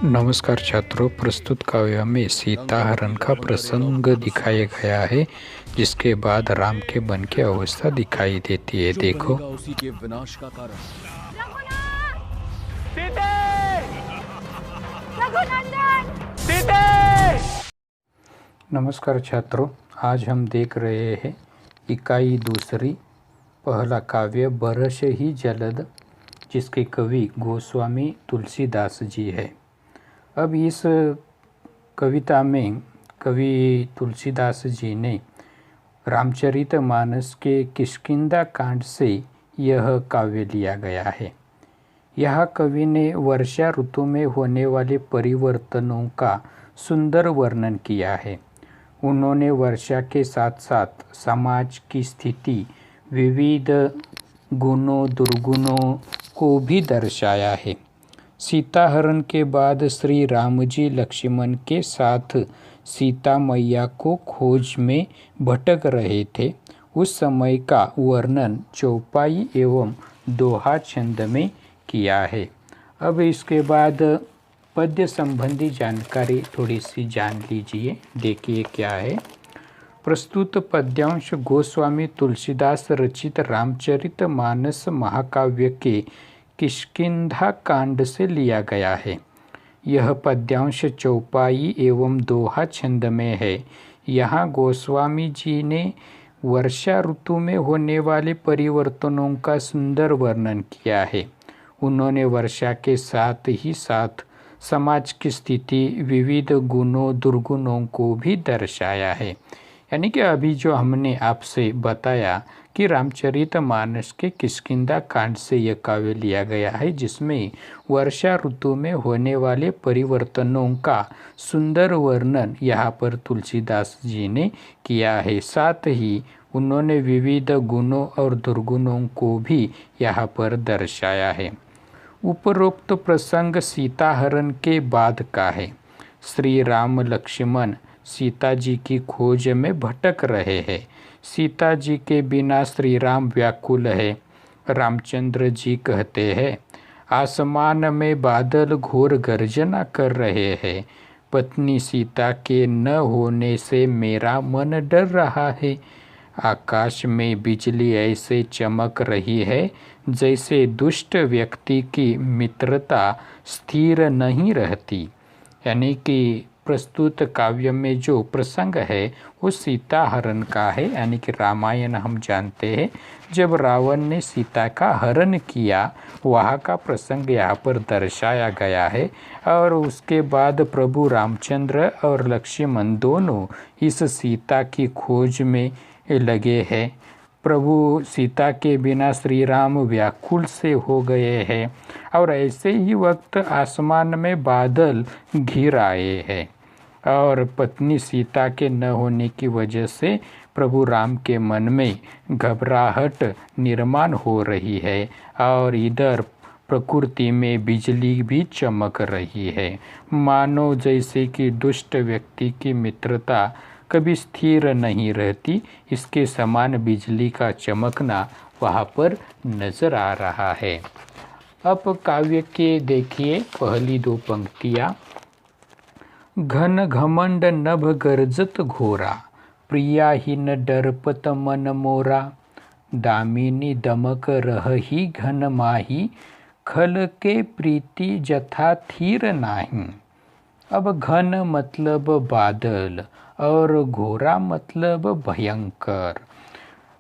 नमस्कार छात्रों, प्रस्तुत काव्य में सीता हरण का प्रसंग दिखाया गया है, जिसके बाद राम के वन की अवस्था दिखाई देती है। देखो। उसी के विनाश का कारण। सीते! रघुनंदन! सीते! नमस्कार छात्रों, आज हम देख रहे हैं इकाई दूसरी, पहला काव्य बरस ही जलद, जिसके कवि गोस्वामी तुलसीदास जी है। अब इस कविता में कवि तुलसीदास जी ने रामचरितमानस के किष्किंधा कांड से यह काव्य लिया गया है। यह कवि ने वर्षा ऋतु में होने वाले परिवर्तनों का सुंदर वर्णन किया है। उन्होंने वर्षा के साथ साथ समाज की स्थिति, विविध गुणों दुर्गुणों को भी दर्शाया है। सीता हरण के बाद श्री राम जी लक्ष्मण के साथ सीता मैया को खोज में भटक रहे थे। उस समय का वर्णन चौपाई एवं दोहा छंद में किया है। अब इसके बाद पद्य संबंधी जानकारी थोड़ी सी जान लीजिए। देखिए क्या है। प्रस्तुत पद्यांश गोस्वामी तुलसीदास रचित रामचरितमानस महाकाव्य के किष्किंधा कांड से लिया गया है। यह पद्यांश चौपाई एवं दोहा छंद में है। यहाँ गोस्वामी जी ने वर्षा ऋतु में होने वाले परिवर्तनों का सुंदर वर्णन किया है। उन्होंने वर्षा के साथ ही साथ समाज की स्थिति, विविध गुणों दुर्गुणों को भी दर्शाया है। यानी कि अभी जो हमने आपसे बताया कि रामचरितमानस के किष्किंधा कांड से यह काव्य लिया गया है, जिसमें वर्षा ऋतु में होने वाले परिवर्तनों का सुंदर वर्णन यहाँ पर तुलसीदास जी ने किया है। साथ ही उन्होंने विविध गुणों और दुर्गुणों को भी यहाँ पर दर्शाया है। उपरोक्त प्रसंग सीता हरण के बाद का है। श्री राम लक्ष्मण सीता जी की खोज में भटक रहे हैं। सीता जी के बिना श्री राम व्याकुल है। रामचंद्र जी कहते हैं, आसमान में बादल घोर गर्जना कर रहे हैं। पत्नी सीता के न होने से मेरा मन डर रहा है। आकाश में बिजली ऐसे चमक रही है जैसे दुष्ट व्यक्ति की मित्रता स्थिर नहीं रहती। यानी कि प्रस्तुत काव्य में जो प्रसंग है वो सीता हरण का है। यानी कि रामायण हम जानते हैं, जब रावण ने सीता का हरण किया, वहाँ का प्रसंग यहाँ पर दर्शाया गया है। और उसके बाद प्रभु रामचंद्र और लक्ष्मण दोनों इस सीता की खोज में लगे हैं। प्रभु सीता के बिना श्री राम व्याकुल से हो गए हैं। और ऐसे ही वक्त आसमान में बादल घिर आए हैं और पत्नी सीता के न होने की वजह से प्रभु राम के मन में घबराहट निर्माण हो रही है। और इधर प्रकृति में बिजली भी चमक रही है, मानो जैसे कि दुष्ट व्यक्ति की मित्रता कभी स्थिर नहीं रहती। इसके समान बिजली का चमकना वहाँ पर नजर आ रहा है। अब काव्य के देखिए पहली दो पंक्तियाँ। घन घमंड नभ गर्जत घोरा, प्रियाहीन डरपत मन मोरा। दामिनी दमक रहही घन माही, खल के प्रीति जथा थीर नाही। अब घन मतलब बादल और घोरा मतलब भयंकर।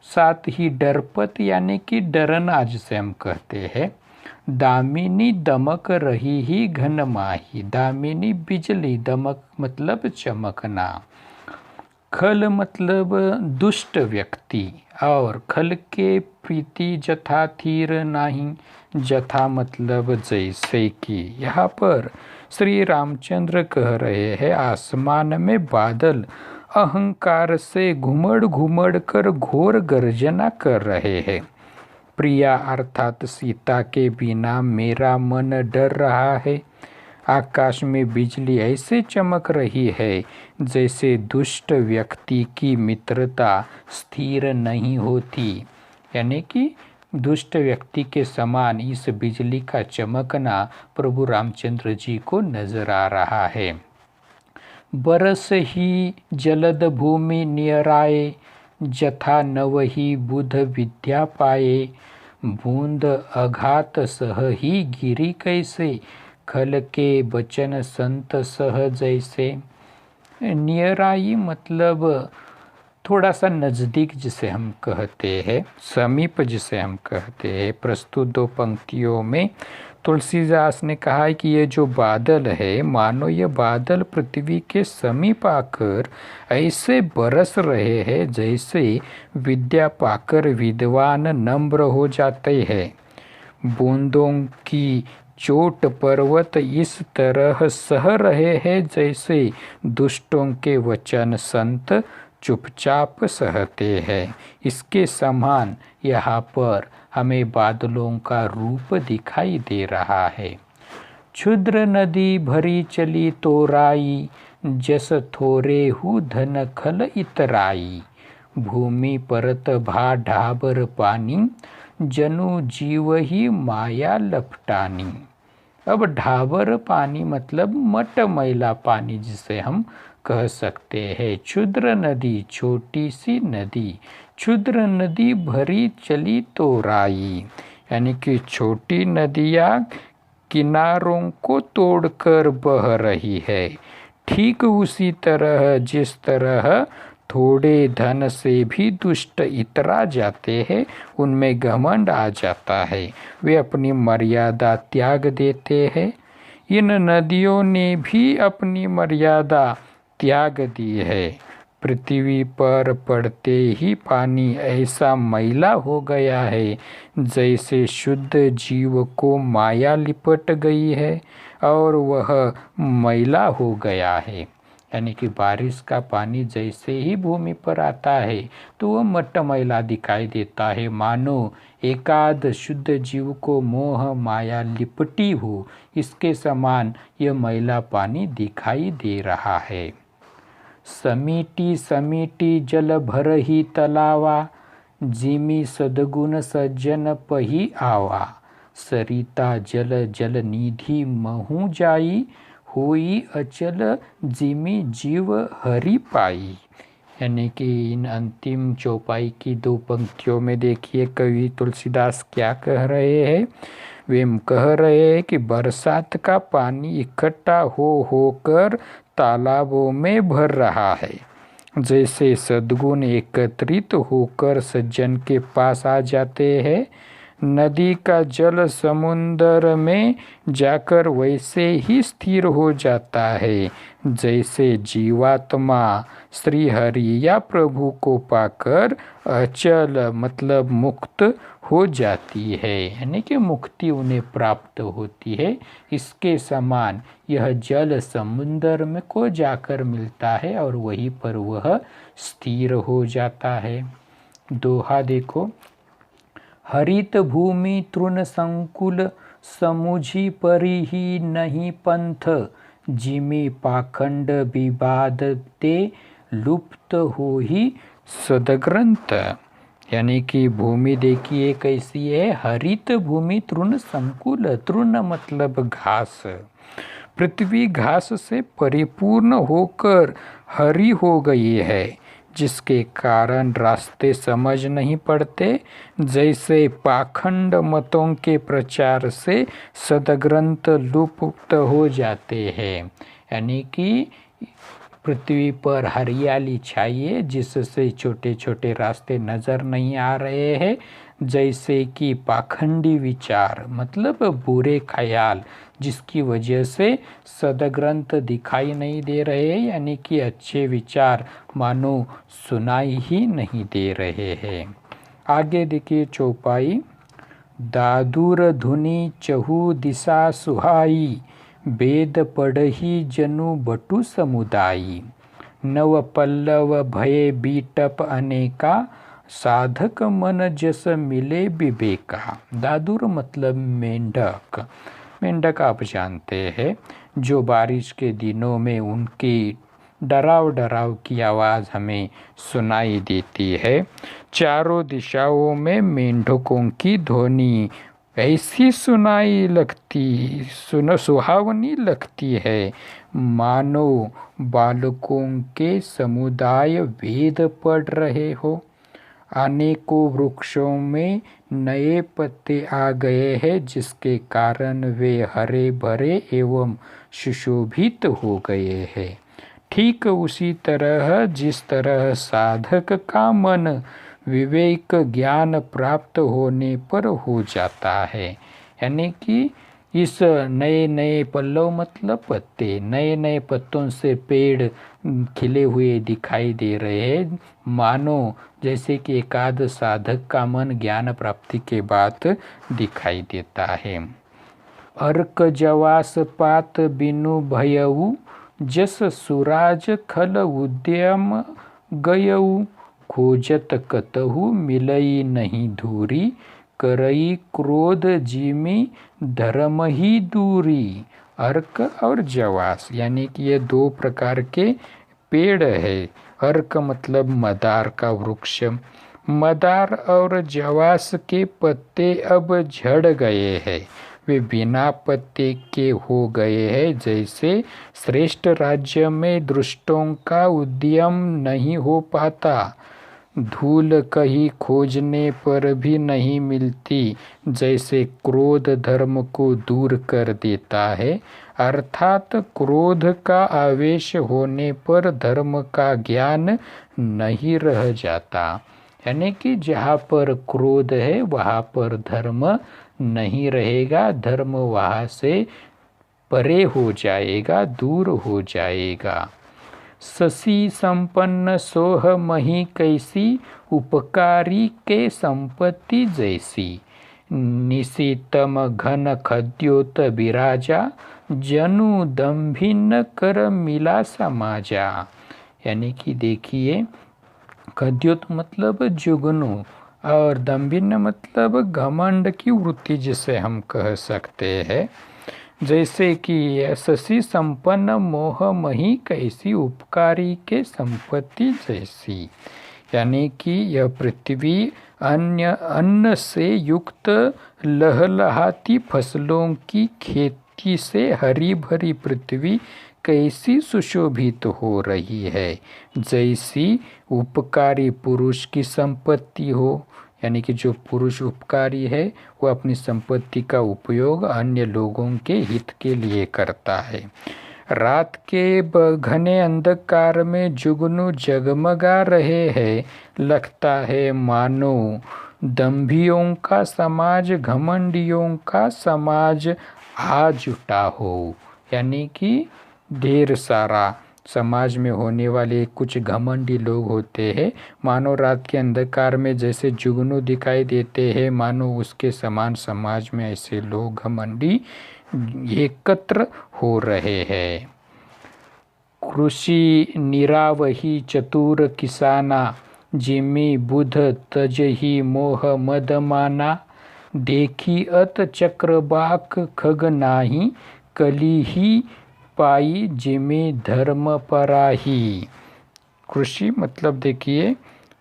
साथ ही डरपत यानी कि डरना जिसे हम कहते हैं। दामिनी दमक रही ही घन माही, दामिनी बिजली, दमक मतलब चमकना। खल मतलब दुष्ट व्यक्ति और खल के प्रीति जथा थीर नहीं, जथा मतलब जैसे कि। यहाँ पर श्री रामचंद्र कह रहे हैं, आसमान में बादल अहंकार से घुमड़ घुमड़ कर घोर गर्जना कर रहे हैं। प्रिया अर्थात सीता के बिना मेरा मन डर रहा है। आकाश में बिजली ऐसे चमक रही है जैसे दुष्ट व्यक्ति की मित्रता स्थिर नहीं होती। यानी कि दुष्ट व्यक्ति के समान इस बिजली का चमकना प्रभु रामचंद्र जी को नजर आ रहा है। बरस ही जलद भूमि नियराए, जथा नव ही बुध विद्या पाए। बूंद अघात सह ही गिरी कैसे, खल के बचन संत सह जैसे। नियराई मतलब थोड़ा सा नज़दीक जिसे हम कहते हैं, समीप जिसे हम कहते हैं। प्रस्तुत दो पंक्तियों में तुलसीदास ने कहा है कि ये जो बादल है, मानो ये बादल पृथ्वी के समीप आकर ऐसे बरस रहे हैं जैसे विद्या पाकर विद्वान नम्र हो जाते हैं। बूंदों की चोट पर्वत इस तरह सह रहे हैं जैसे दुष्टों के वचन संत चुपचाप सहते हैं। इसके समान यहाँ पर हमें बादलों का रूप दिखाई दे रहा है। क्षुद्र नदी भरी चली तोराई, जस थोरे हु धन खल इतराई। भूमि परत भा ढाबर पानी, जनु जीव ही माया लपटानी। अब ढाबर पानी मतलब मट मैला पानी जिसे हम कह सकते हैं। क्षुद्र नदी, छोटी सी नदी। क्षुद्र नदी भरी चली तोराई, यानी कि छोटी नदियाँ किनारों को तोड़कर बह रही है। ठीक उसी तरह जिस तरह थोड़े धन से भी दुष्ट इतरा जाते हैं, उनमें घमंड आ जाता है, वे अपनी मर्यादा त्याग देते हैं। इन नदियों ने भी अपनी मर्यादा त्याग दी है। पृथ्वी पर पड़ते ही पानी ऐसा मैला हो गया है जैसे शुद्ध जीव को माया लिपट गई है और वह मैला हो गया है। यानी कि बारिश का पानी जैसे ही भूमि पर आता है तो वह मट्ट मैला दिखाई देता है, मानो एकाध शुद्ध जीव को मोह माया लिपटी हो, इसके समान यह मैला पानी दिखाई दे रहा है। समीटी समीटी जल भर ही तलावा, जिमी सदगुण सज्जन पही आवा। सरिता जल जल निधि महु जाई, होई अचल जिमी जीव हरि पाई। यानी कि इन अंतिम चौपाई की दो पंक्तियों में देखिए कवि तुलसीदास क्या कह रहे हैं। वे कह रहे हैं कि बरसात का पानी इकट्ठा होकर तालाबों में भर रहा है, जैसे सद्गुण एकत्रित होकर सज्जन के पास आ जाते हैं। नदी का जल समुद्र में जाकर वैसे ही स्थिर हो जाता है जैसे जीवात्मा श्री हरि या प्रभु को पाकर अचल मतलब मुक्त हो जाती है, यानी कि मुक्ति उन्हें प्राप्त होती है। इसके समान यह जल समुद्र में को जाकर मिलता है और वहीं पर वह स्थिर हो जाता है। दोहा देखो, हरित भूमि तृण संकुल, समुझी परी ही नहीं पंथ। जिमी पाखंड विवाद ते, लुप्त हो ही सदग्रंथ। यानी कि भूमि देखिए कैसी है, हरित भूमि तृण संकुल। तृण मतलब घास। पृथ्वी घास से परिपूर्ण होकर हरी हो गई है, जिसके कारण रास्ते समझ नहीं पड़ते। जैसे पाखंड मतों के प्रचार से सदग्रंथ लुप्त हो जाते हैं, यानी कि पृथ्वी पर हरियाली छाई है जिससे छोटे छोटे रास्ते नज़र नहीं आ रहे हैं। जैसे कि पाखंडी विचार मतलब बुरे ख्याल, जिसकी वजह से सदग्रंथ दिखाई नहीं दे रहे हैं, यानी कि अच्छे विचार मानो सुनाई ही नहीं दे रहे हैं। आगे देखिए चौपाई, दादुर धुनि चहु दिशा सुहाई, वेद पढ़ही जनु बटु समुदायी। नव पल्लव भय बीटप अनेका, साधक मन जस मिले विवेका। दादुर मतलब मेंढक। मेंढक आप जानते हैं जो बारिश के दिनों में उनकी डराव डराव की आवाज़ हमें सुनाई देती है। चारों दिशाओं में मेंढकों की ध्वनि ऐसी सुहावनी लगती है मानो बालकों के समुदाय वेद पढ़ रहे हो। अनेकों वृक्षों में नए पत्ते आ गए हैं जिसके कारण वे हरे भरे एवं सुशोभित हो गए हैं। ठीक उसी तरह जिस तरह साधक का मन विवेक ज्ञान प्राप्त होने पर हो जाता है, यानी कि इस नए नए पल्लव मतलब पत्ते, नए नए पत्तों से पेड़ खिले हुए दिखाई दे रहे हैं, मानो जैसे कि एकाध साधक का मन ज्ञान प्राप्ति के बाद दिखाई देता है। अर्क जवास पात बिनु भयऊ, जस सुराज खल उद्यम गयऊ, खोजत कतहु मिलई नहीं दूरी, करई क्रोध जिमी धर्म ही दूरी। अर्क और जवास यानी कि ये दो प्रकार के पेड़ है। अर्क मतलब मदार का वृक्ष। मदार और जवास के पत्ते अब झड़ गए हैं, वे बिना पत्ते के हो गए हैं। जैसे श्रेष्ठ राज्य में दुष्टों का उद्यम नहीं हो पाता, धूल कहीं खोजने पर भी नहीं मिलती, जैसे क्रोध धर्म को दूर कर देता है, अर्थात क्रोध का आवेश होने पर धर्म का ज्ञान नहीं रह जाता। यानी कि जहाँ पर क्रोध है वहाँ पर धर्म नहीं रहेगा, धर्म वहाँ से परे हो जाएगा, दूर हो जाएगा। शशि संपन्न सोह मही कैसी, उपकारी के संपत्ति जैसी, निशितम घन खद्योत विराजा, जनु दम्भिन्न कर मिला समाजा। यानी कि देखिए, खद्योत मतलब जुगनू और दम्भिन्न मतलब घमंड की वृत्ति जिसे हम कह सकते हैं। जैसे कि शशि संपन्न मोह मही कैसी, उपकारी के संपत्ति जैसी। यानी कि यह पृथ्वी अन्न से युक्त लहलहाती फसलों की खेती से हरी भरी पृथ्वी कैसी सुशोभित हो रही है, जैसी उपकारी पुरुष की संपत्ति हो। यानी कि जो पुरुष उपकारी है वो अपनी संपत्ति का उपयोग अन्य लोगों के हित के लिए करता है। रात के घने अंधकार में जुगनू जगमगा रहे हैं, लगता है मानो दंभियों का समाज, घमंडियों का समाज आ जुटा हो। यानी कि ढेर सारा समाज में होने वाले कुछ घमंडी लोग होते हैं, मानो रात के अंधकार में जैसे जुगनू दिखाई देते हैं, मानो उसके समान समाज में ऐसे लोग घमंडी एकत्र हो रहे हैं। कृषि निरावही चतुर किसाना, जिमी बुध तजही मोह मद माना, देखी अत चक्रवाक खग नाही, कली ही पाई जिमी धर्म पराही। कृषि मतलब देखिए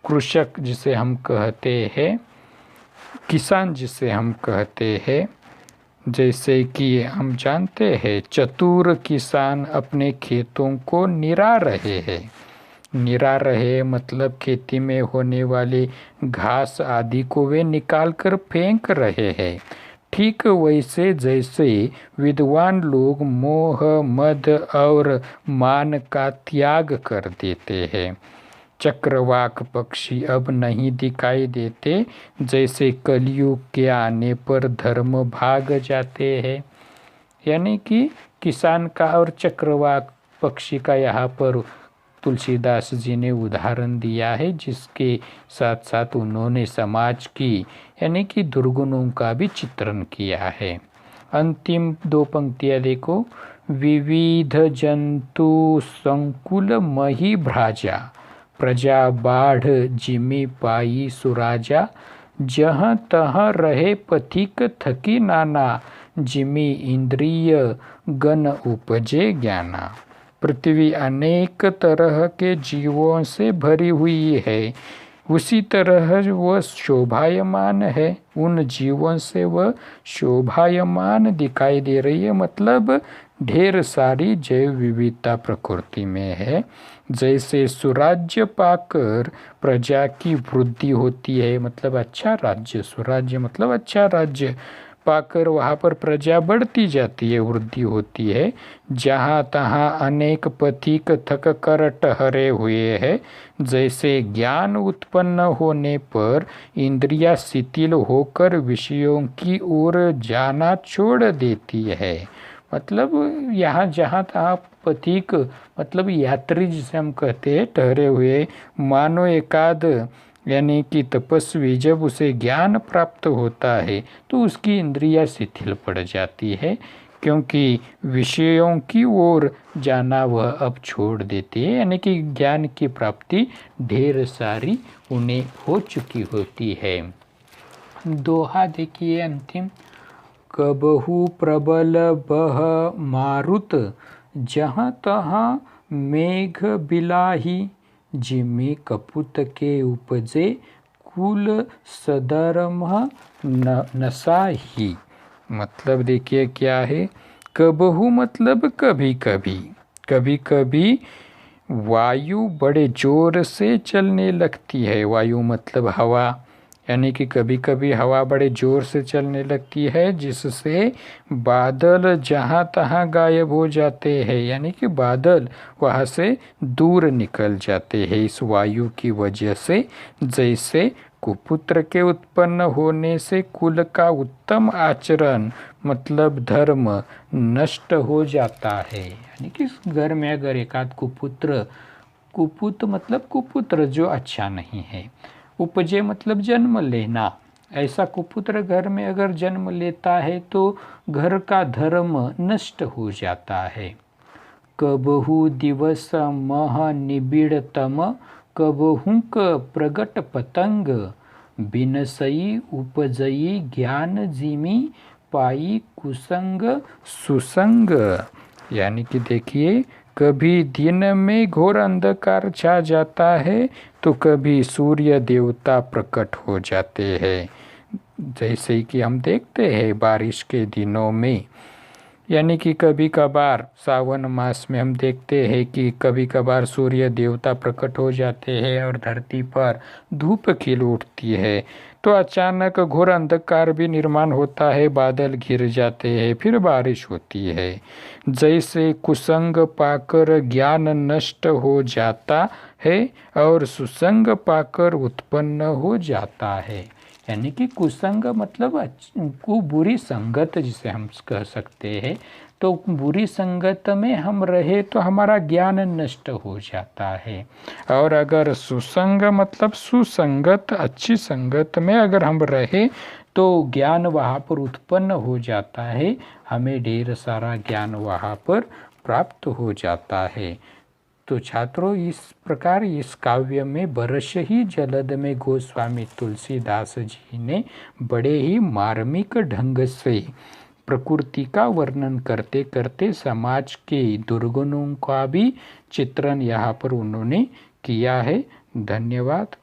कृषक जिसे हम कहते हैं, किसान जिसे हम कहते हैं, जैसे कि हम जानते हैं चतुर किसान अपने खेतों को निरा रहे हैं। निरा रहे मतलब खेती में होने वाले घास आदि को वे निकाल कर फेंक रहे हैं। ठीक वैसे जैसे विद्वान लोग मोह मद और मान का त्याग कर देते हैं। चक्रवाक पक्षी अब नहीं दिखाई देते, जैसे कलयुग के आने पर धर्म भाग जाते हैं। यानी कि किसान का और चक्रवाक पक्षी का यहाँ पर तुलसीदास जी ने उदाहरण दिया है, जिसके साथ साथ उन्होंने समाज की यानी कि दुर्गुणों का भी चित्रण किया है। अंतिम दो पंक्तियाँ देखो, विविध जंतु संकुल मही भ्राजा, प्रजा बाढ़ जिमी पाई सुराजा, जहाँ तहाँ रहे पथिक थकी नाना, जिमी इंद्रिय गण उपजे ज्ञाना। पृथ्वी अनेक तरह के जीवों से भरी हुई है, उसी तरह वह शोभायमान है। उन जीवों से वह शोभायमान दिखाई दे रही है, मतलब ढेर सारी जैव विविधता प्रकृति में है। जैसे सुराज्य पाकर प्रजा की वृद्धि होती है, मतलब अच्छा राज्य, सुराज्य मतलब अच्छा राज्य पाकर वहाँ पर प्रजा बढ़ती जाती है, वृद्धि होती है। जहाँ तहाँ अनेक पथिक थक कर ठहरे हुए हैं। जैसे ज्ञान उत्पन्न होने पर इंद्रियां शिथिल होकर विषयों की ओर जाना छोड़ देती है। मतलब यहाँ जहाँ तहाँ पथिक मतलब यात्री जिसे हम कहते हैं, ठहरे हुए, मानो एकाद यानी कि तपस्वी जब उसे ज्ञान प्राप्त होता है तो उसकी इंद्रियां शिथिल पड़ जाती है, क्योंकि विषयों की ओर जाना वह अब छोड़ देती है, यानी कि ज्ञान की प्राप्ति ढेर सारी उन्हें हो चुकी होती है। दोहा देखिए अंतिम, कबहू प्रबल बह मारुत, जहाँ तहाँ मेघ बिलाही, जिमे कपूत के उपजे कुल सदरम नसाही। मतलब देखिए क्या है, कबहू मतलब कभी कभी, कभी कभी वायु बड़े जोर से चलने लगती है। वायु मतलब हवा, यानी कि कभी कभी हवा बड़े जोर से चलने लगती है, जिससे बादल जहाँ तहाँ गायब हो जाते हैं, यानी कि बादल वहाँ से दूर निकल जाते हैं इस वायु की वजह से। जैसे कुपुत्र के उत्पन्न होने से कुल का उत्तम आचरण मतलब धर्म नष्ट हो जाता है, यानी कि घर में अगर एकाध कुपुत्र, कुपुत्र मतलब कुपुत्र जो अच्छा नहीं है, उपजे मतलब जन्म लेना, ऐसा कुपुत्र घर में अगर जन्म लेता है तो घर का धर्म नष्ट हो जाता है। कबहू दिवस मह निबिड़तम, कबहुक प्रगट पतंग, बिनसई उपजई ज्ञान जिमी, पाई कुसंग सुसंग। यानी कि देखिए, कभी दिन में घोर अंधकार छा जाता है तो कभी सूर्य देवता प्रकट हो जाते हैं, जैसे कि हम देखते हैं बारिश के दिनों में। यानी कि कभी कभार सावन मास में हम देखते हैं कि कभी कभार सूर्य देवता प्रकट हो जाते हैं और धरती पर धूप खिल उठती है, तो अचानक घोर अंधकार भी निर्माण होता है, बादल घिर जाते हैं, फिर बारिश होती है। जैसे कुसंग पाकर ज्ञान नष्ट हो जाता है और सुसंग पाकर उत्पन्न हो जाता है। यानी कि कुसंग मतलब को बुरी संगत जिसे हम कह सकते हैं, तो बुरी संगत में हम रहे तो हमारा ज्ञान नष्ट हो जाता है। और अगर सुसंग मतलब सुसंगत अच्छी संगत में अगर हम रहे तो ज्ञान वहाँ पर उत्पन्न हो जाता है, हमें ढेर सारा ज्ञान वहाँ पर प्राप्त हो जाता है। तो छात्रों, इस प्रकार इस काव्य में बरस ही जलद में गोस्वामी तुलसीदास जी ने बड़े ही मार्मिक ढंग से प्रकृति का वर्णन करते करते समाज के दुर्गुणों का भी चित्रण यहाँ पर उन्होंने किया है। धन्यवाद।